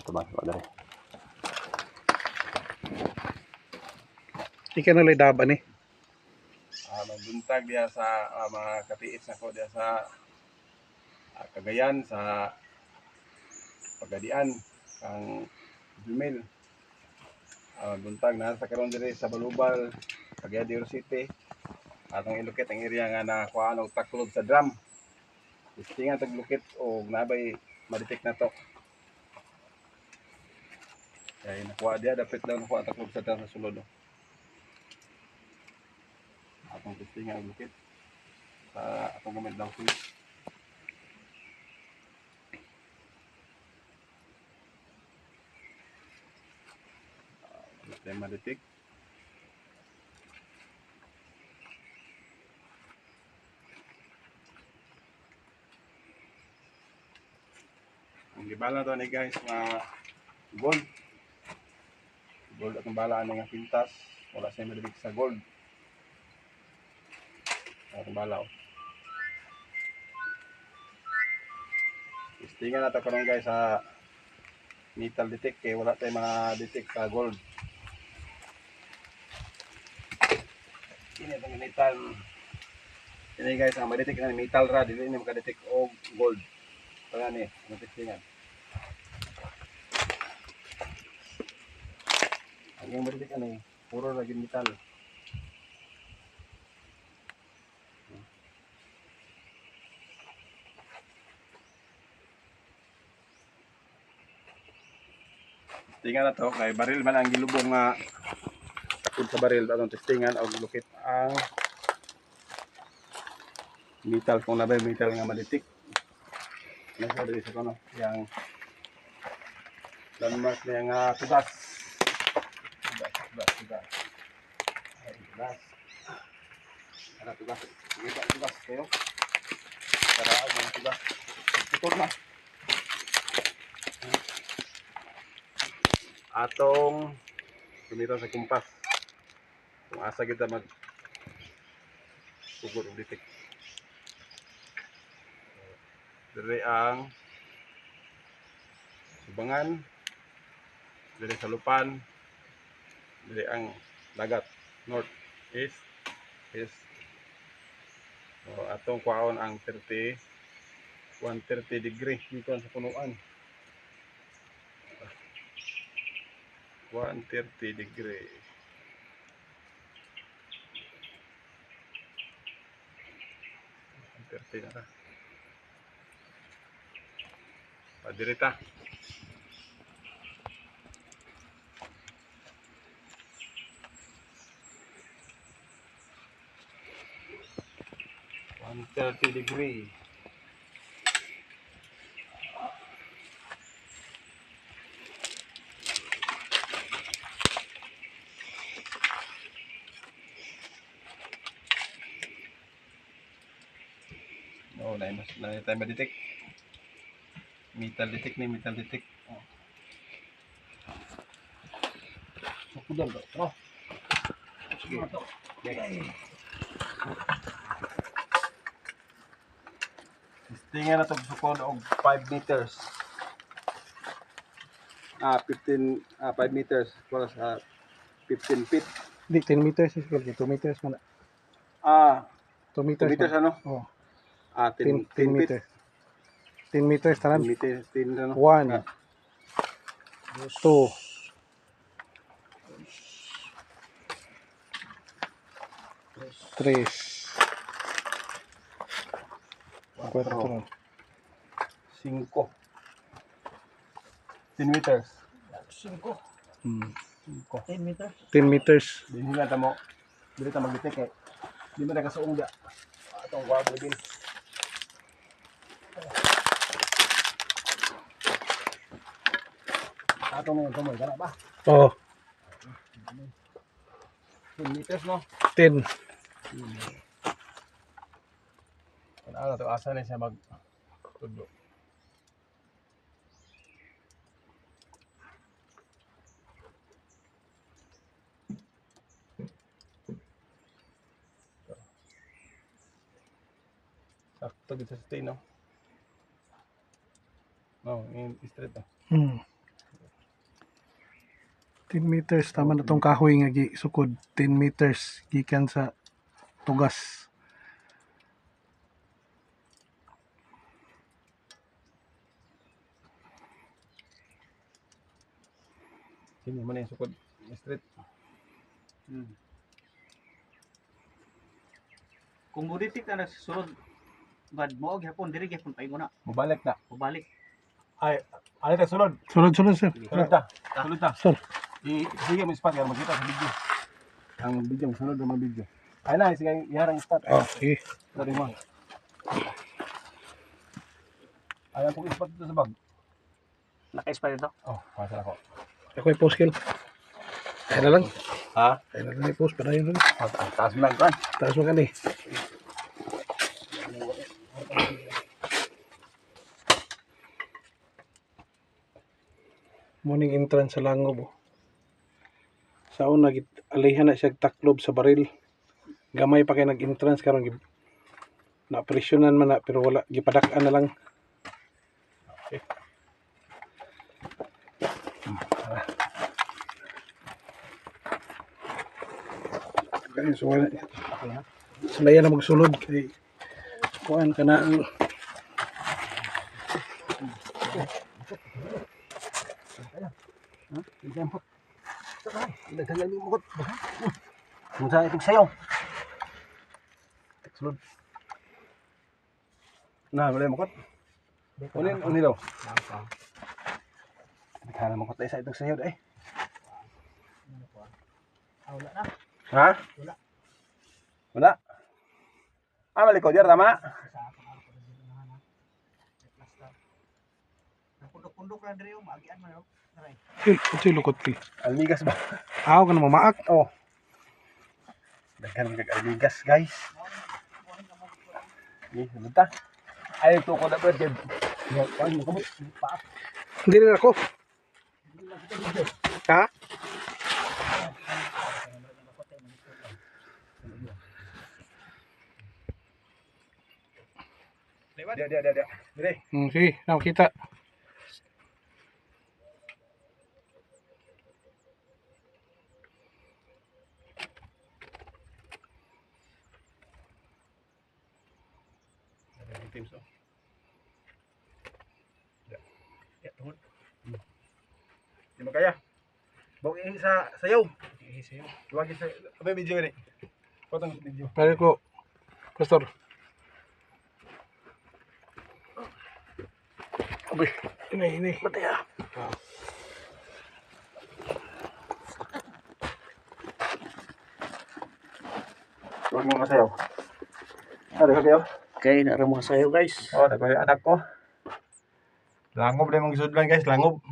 tumang ko dali. Ikan ulit daba ni. Magbuntag diya sa mga katiis nako diya sa Cagayan, sa Pagadian, kang Jumel. Buntag na sa karon diri sa Balubal, Cagayan City. Atong ilukit ang area nga nakuha og taklob sa drum. Istingan tag lukit og nabay ma-detect na to. Kaya nakuha diya dapat daw nakuha ang taklob sa drum sa sulod. Atong testingan og lukit sa atong gamit daw sulod. Tayo ma-detect. Ang gibala to ni guys nga gold. Gold atong bala ani nga pintas, wala siya madibig sa gold. Atong bala. Testingan nato karon guys sa metal detect kay wala tay ma-detect sa gold. Ini ang metal. Ini guys ang ma-detect na metal ra dili ni maka-detect og gold. Kaya ni, ang testingan. Ang yung ma-detect ani puro lagi metal. Testingan na to kay baril man ang gilubong nga takod sa baril atong testingan og lukit ang metal kung nabay metal nga ma-detect. Nasa diri sa kono yang landmark niya nga tugas. Tugas. Ay, tugas. Ada tugas. Tugas kayo. Para ang tugas. Tutok na. Atong tumira sa kumpas. Kung asa kita mag sugod og detect. Diri ang Subangan, diri sa Lupan, diri ang dagat, north, east. So, atong kwaon ang 130 degree dito sa punuan. 130 degree. Na. Padirita. degree. Oh, na tayo ma-detect. Metal detect. Oh. Makudal ba? Oh. Sige. Okay. Testingan na ito sukod og 5 meters. 5 meters para sa 15 feet. Di 10 meters is good. 2 meters man. 2 2 meters. meters ano? Oh. 10 10 meters. 10 meters tanan. 10 meters, 10 ano? 1 2 3 4 5 10 meters. 10 meters. 10 meters. Dinhi na tamo. Dili ta mag-detect kay di man nakasuong dia. Atong wabo din. Atong ngayon tumoy kana ba? Oh, 10 meters no. 10. Ano to asa na siya mag tudlo. Sakto dito sa stay no. No, in straight no. 10 meters tama na tong kahoy nga sukod 10 meters gikan sa tugas. Sino man yung sukod street. Kung buditik na nagsusunod, bad mo, gihapon, diri gihapon pa na. Mubalik na. Pabalik. Ay, ano ta sulod? Sunod sir. Sulod ta. Sulod ta. Sir. Sige mo spot kaya makita sa video. Ang video sunod ang mga video. Ay na sige iharang spot. Okay. Sorry mo. Ay ang spot dito sa bag. Naka-expire ito. Oh, pasal ako. Ako yung post kill. Kaya na lang. Ha? Kaya na lang yung post. Para yun lang. Taas mo lang kan. Taas mo ka ni. Morning entrance sa Langob. Sa una, alihan na siya taklob sa baril. Gamay pa kayo nag-entrance karon na-presyonan man na pero wala. Gipadak-an na lang. Okay. Okay, so wala. Salaya na magsulod kay kuan ka na ang Nagkagani mo kot. Kung saan itong sayaw. Sulod. Na, wala mo kot. Unin daw. Nagkala mo kot tayo sa itong sayaw eh. Wala na. Ha? Wala. Wala. Ah, malikod yan, tama? Pundok-pundok na diri yung magian man yo. Aray. ito yung lukot pi. Almigas ba? Aw ka na mamaak. Oh. Daghan kag almigas, guys. Ni, lumta. Ay to ko na brad. Yo, ay mo kabut. Pa. Hindi rin ako. Ha? Dia. Dire. Okay, nakita. Team so. Ya, tuhod. Di mo kaya. Bawang sa sayaw. Sayaw. Tuwagin sa abay video ni. Potong video. Pare ko, Pastor. Abay, ini. Batay ah. Tuwag mo sayaw. Ada kayo? Okay, nara mga sayaw guys. Oh, ada kayo anak ko. Langob na yung gisudlan guys, langob.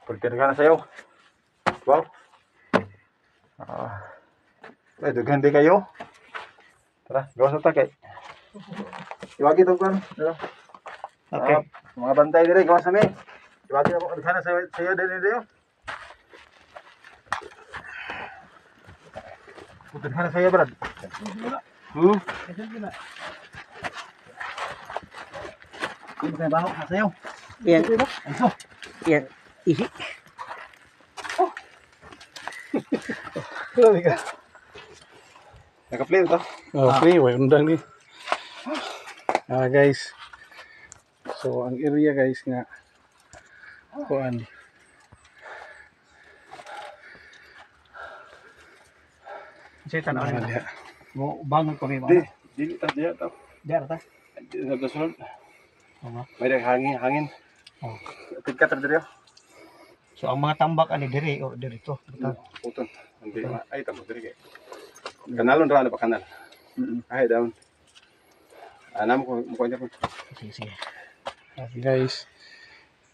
Pagkira ka na sayaw. Wow. Ay, dughan di kayo. Tara, gawas na takay. Iwagi ito kan. Okay. Mga bantay dire, gawas na mi. Iwagi ako, dughan na sayo din dito. Dughan na sayo, brad. Ano kayo baho na sayo? Yan. Ano? Yan. Ihi. Grabe ka. Naka-play ito. Oh, free, way undang ni. Guys. So, ang area guys nga kuan. Say tanaw Ano na. diha? Mo bangon ko may Di, mga. dili ta diya to. Diara ta. Nagkasunod. Oo. May hangin. Oh. Tingkat ra dire. So ang mga tambak ani diri o diri to. Puton. Hindi ay tamo dire kay. Kanalon ra na pa kanal. Ay down. Anam ko mo ko ko. Sige. Guys.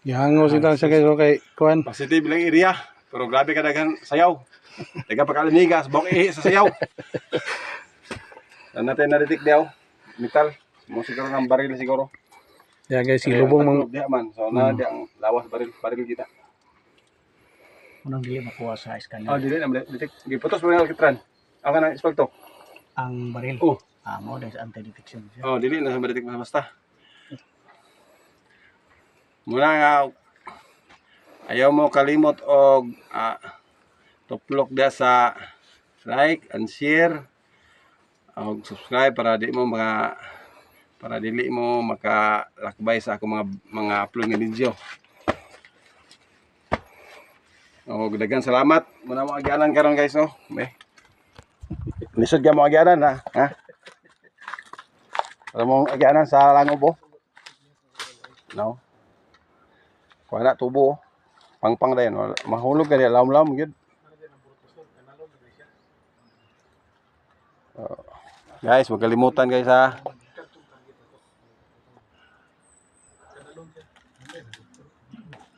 Gihango sila sa guys okay kuan. Positive lang area. Pero grabe ka daghan sayaw. Daga pa kalinigas, bok ihi sa sayaw. Dan natin naritik daw. Metal. Mo siguro ng baril siguro. Yeah guys, ilubong mang diha man. So na di ang lawas baril kita. Unang dili makuha sa scan. Oh, dili na detek. Giputos mo na kitran. Ang kanang inspekto. Ang baril. Oh. Mo dahil sa anti-detection siya. Oh, dili na sa detek basta. Muna nga Ayaw mo kalimot og tuplok dia sa like and share og subscribe para dili mo makalakbay sa ako mga upload nga video. Og daghang salamat muna mo agyanan karon guys oh. Lisod ka mo agyanan ha. Alam mo agyanan sa Langob oh. No. Kuha na tubo oh. Pangpang dayon mahulog ka diya lam-lam gyud. Guys, huwag kalimutan guys ha.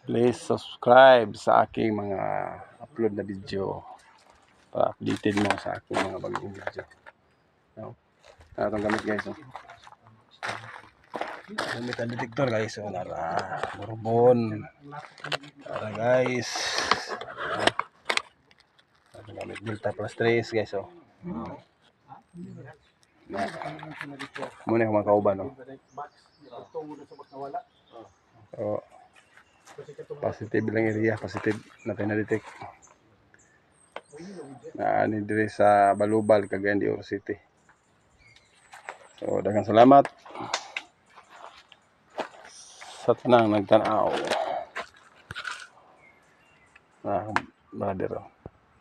Please subscribe sa aking mga upload na video para updated mo sa aking mga bagong video. No? Itong gamit guys oh. Gamit ang detector guys oh. Nara borbon. Nara guys. Itong gamit Delta plus 3 guys oh. Muna yung mga kauban oh. So, positive lang area, positive natin na-detect na ani dire sa Balubal, Cagayan de Oro City. So daghang salamat sa tanang nagtanaw. Brother.